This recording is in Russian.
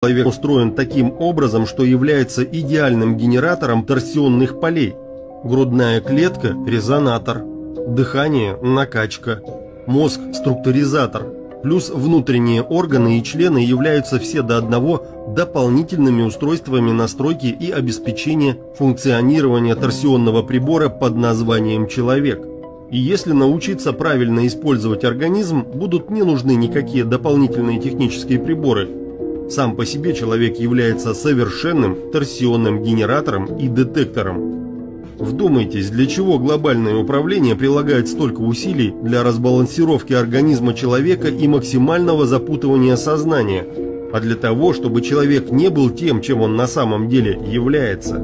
Человек устроен таким образом, что является идеальным генератором торсионных полей. Грудная клетка – резонатор, дыхание – накачка, мозг – структуризатор, плюс внутренние органы и члены являются все до одного дополнительными устройствами настройки и обеспечения функционирования торсионного прибора под названием «человек». И если научиться правильно использовать организм, будут не нужны никакие дополнительные технические приборы. Сам по себе человек является совершенным торсионным генератором и детектором. Вдумайтесь, для чего глобальное управление прилагает столько усилий для разбалансировки организма человека и максимального запутывания сознания, а для того, чтобы человек не был тем, чем он на самом деле является.